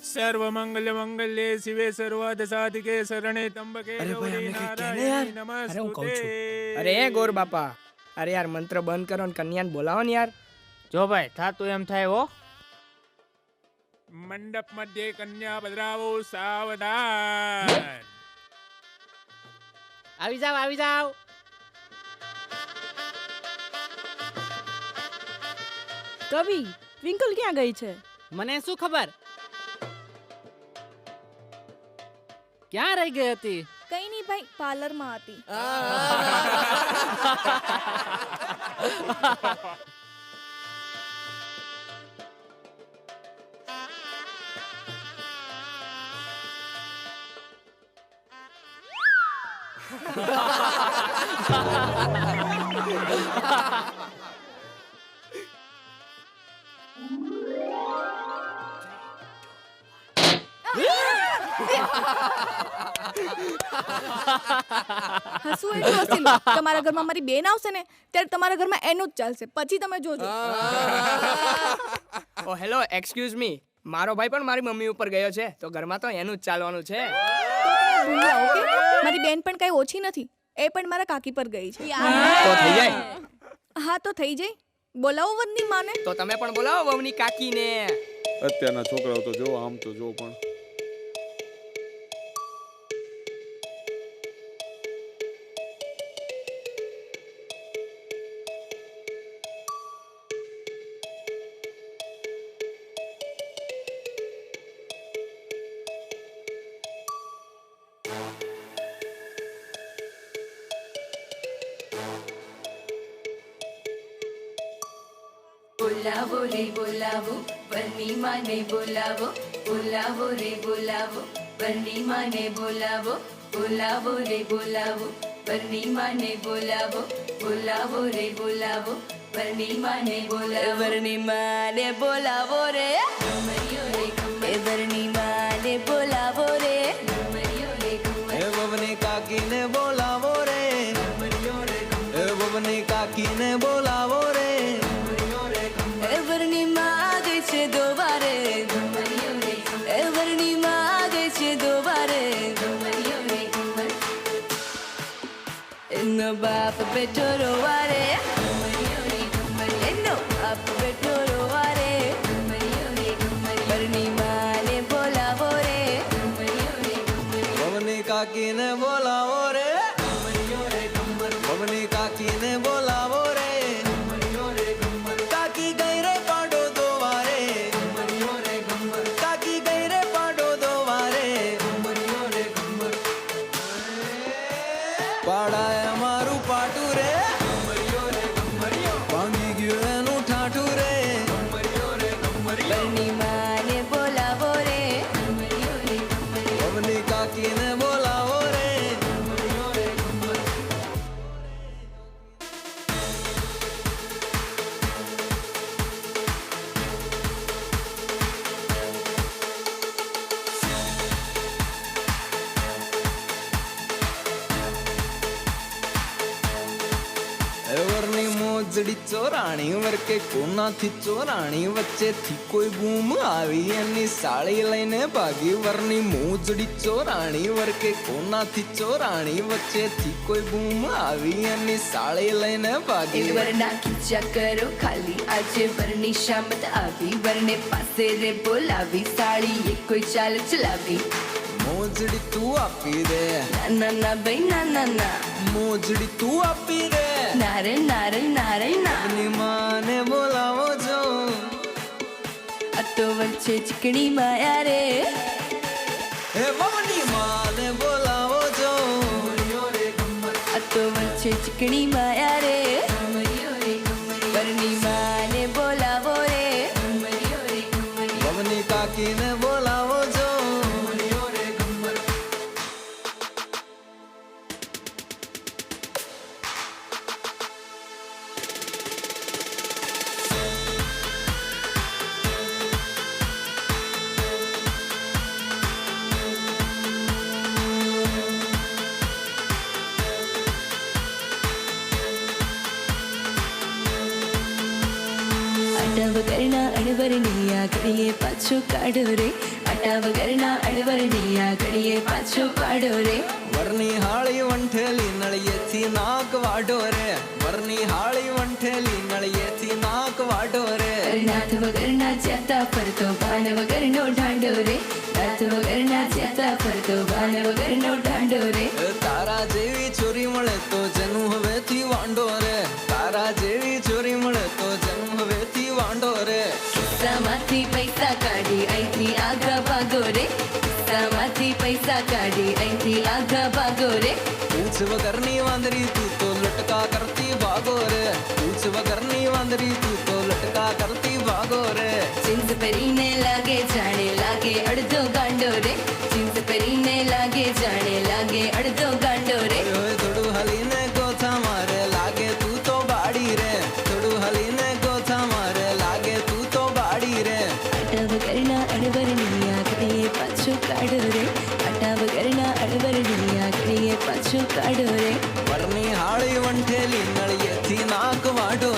सर्वमंगल मंगल्ये शिवे सर्वार्थ साधिके शरणे त्र्यंबके अरे भाई, गौरी हमने कहीं कहने नारायणी यार। नमस्ते। अरे હું કહું છું અરે ગોર બાપા અરે યાર મંત્ર બંધ કરો ને કન્યાને બોલાવો ને યાર જો ભાઈ થાતું એમ થાય હો મંડપ મધ્યે કન્યા પધરાવો સાવધાન આવી જાવ આવી જાવ. કવિ ટ્વિંકલ ક્યાં ગઈ છે? મને શું ખબર ક્યાં રહી ગઈ હતી? કઈ નહીં ભાઈ, પાર્લરમાં હતી. હસવું એટલું હસીલું. તમારા ઘરમાં મારી બેન આવશે ને ત્યારે તમારા ઘરમાં એનું જ ચાલશે, પછી તમે જોજો. ઓ હેલો એક્સક્યુઝ મી મારો ભાઈ પણ મારી મમ્મી ઉપર ગયો છે તો ઘરમાં તો એનું જ ચાલવાનું છે. ભૂલ્યા, ઓકે? મારી બેન પણ કઈ ઓછી નથી, એ પણ મારા કાકી પર ગઈ છે. તો થઈ જાય. હા તો થઈ જાય. બોલાવો વંદની માને. તો તમે પણ બોલાવો વહુની કાકીને. અત્યારના છોકરાઓ તો જો આમ તો જો પણ બોલાવો રે બોલાવો વરની માને બોલાવો, બોલાવો રે બોલાવો વરની માને બોલાવો, બોલાવો રે બોલાવો વરની માને બોલાવો, બોલાવો રે બોલાવો વરની માને બોલાવો, વરની માને બોલાવો રે ઘમરિયો રે ઘમર, વરની માને બોલાવો રે ઘમરિયો રે ઘમર, વવની કાકીને બોલાવો રે ઘમરિયો રે ઘમર, વવની કાકીને બોલાવો રે વરની માં ગઈ છે દોબારે ઘમરિયો રે ઘમર, વરની માં ગઈ છે દોબારે ઘમરિયો રે ઘમર, એનો બાપ બેઠો રોવારે ઘમરિયો રે ઘમર, એનો બાપ બેઠો રોવારે ઘમરિયો રે ઘમર, વરની માને બોલાવો રે ઘમરિયો રે ઘમર, વવની કાકીને બોલાવો રે ઘમરિયો રે ઘમર, વવની કાકીને બોલાવો રે ઘમરિયો રે ઘમર, કાકી ગઈ રે પાડો દોવારે ઘમરિયો રે ઘમર, કાકી ગઈ રે પાડો દોવારે ઘમરિયો રે ઘમર, પાડાએ મારું પાટું રે ઘમરિયો રે ઘમરિયો, ભાંગી ગયું એનું ઠાઠું રે ઘમરિયો રે ઘમરિયો, વરની માને બોલાવો રે ઘમરિયો રે ઘમર, વવની કાકીને બોલાવો રે ઘમરિયો રે ઘમર. વરની મોજડી ચોરાણી વરકે કોનાથી ચોરાણી, વચ્ચેથી કોઈ બૂમ આવી એની સાળી લઈને ભાગી, વરની મોજડી ચોરાણી વરકે કોનાથી ચોરાણી, વચ્ચેથી કોઈ બૂમ આવી એની સાળી લઈને ભાગી, વરના ખીચા કરો ખાલી, આજે વરની શામત આવી, વરને પાસે રે બોલાવી, સાળી એ કોઈ ચાલ ચલાવી, મોજડી તું આપી દે, ના ના ના ભાઈ ના ના ના, મોજડી તું આપી દે, નારે નારે નારે ના, ની માને બોલાવો જો આ તો વચ્ચે ચીકણી માયા રે, હે મમની માને બોલાવો જો આ તો વચ્ચે ચીકણી માયા રે, વરની માને બોલાવો રે મમની કાકીને બોલાવો જો વગરના અણવરની આગળીએ પાછો કાઢો રે, આટા વગરના અડવરણિયા ઘડીએ પાછો પાડો રે વરની હાળી વંઠેલી નળિયેથી નાક વાઢો રે વરની હાળી વંઠેલી નળિયેથી નાક વાઢો રે નાથ વગરના ચ્યાતા ફરતો ભાન વગરનો ઢાંડો રે નાથ વગરના ચ્યાતા ફરતો ભાન વગરનો ઢાંડો રે તારા જેવી ચોરી મળે તો જનું હવેથી વાંડો રે તારા જેવી ચોરી મળે તો જનું હવેથી વાંડો રે ખિસ્સામાંથી પૈસા કાઢી અહીંથી આગા ભાગો રે ખિસ્સામાંથી પૈસા કાઢી અહીંથી આગા ભાગો રે પૂછ વગરની વાંદરી તું તો લટકા કરતી ભાગો રે પૂછ વગરની વાંદરી તું તો લટકા કરતી ભાગો રે જીન્સ પહેરીને લાગે જાણે લાગે અડધો ગાંડો રે જીન્સ પહેરીને લાગે જાણે લાગે અડધો ગાંડો રે ઓય થોડું હલીને ગોથા મારે લાગે તું તો બાડી રે થોડું હલીને ગોથા મારે લાગે તું તો બાડી રે આટા વગરના અડવરણિયા ઘડીએ પાછો કાઢો રે આટા વગરના અડવરણિયા ઘડીએ પાછો કાઢો રે વરની હાળી વંઠેલી નળિયેથી નાક વાઢો